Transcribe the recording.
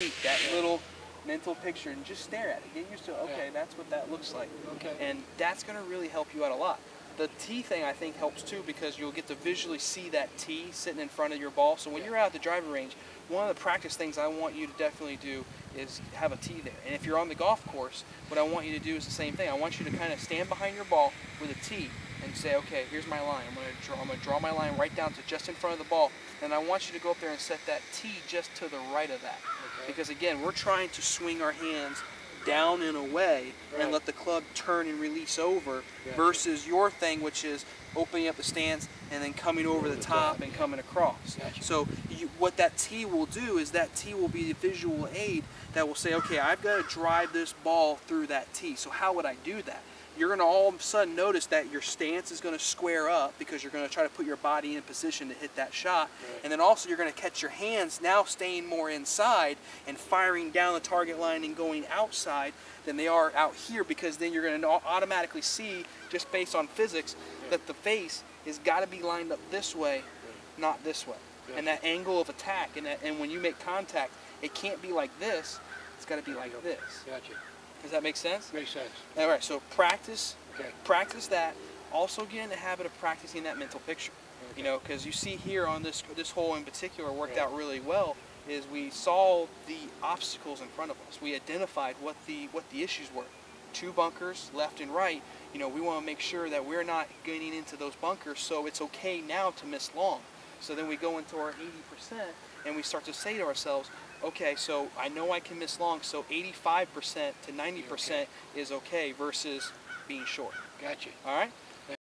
that little mental picture and just stare at it. Get used to, okay, that's what that looks like. Okay. And that's going to really help you out a lot. The tee thing I think helps too because you'll get to visually see that tee sitting in front of your ball. So when you're out at the driving range, one of the practice things I want you to definitely do is have a tee there. And if you're on the golf course, what I want you to do is the same thing. I want you to kind of stand behind your ball with a tee and say, okay, here's my line. I'm going to draw my line right down to just in front of the ball. And I want you to go up there and set that tee just to the right of that. Okay. Because again, we're trying to swing our hands down and away and let the club turn and release over versus your thing, which is opening up the stance and then coming over the top and coming across. So what that tee will do is that tee will be the visual aid that will say, okay, I've got to drive this ball through that tee. So how would I do that? You're going to all of a sudden notice that your stance is going to square up because you're going to try to put your body in position to hit that shot. And then also you're going to catch your hands now staying more inside and firing down the target line and going outside than they are out here, because then you're going to automatically see, just based on physics, that the face has got to be lined up this way, not this way. And that angle of attack, and when you make contact, it can't be like this, it's got to be like this. Gotcha. Does that make sense? Makes sense. All right, so practice that. Also get in the habit of practicing that mental picture. You know, because you see here on this hole in particular worked out really well, is we saw the obstacles in front of us. We identified what the issues were. 2 bunkers, left and right. You know, we want to make sure that we're not getting into those bunkers, so it's okay now to miss long. So then we go into our 80% and we start to say to ourselves, okay, so I know I can miss long, so 85% to 90% is okay versus being short. Gotcha. All right?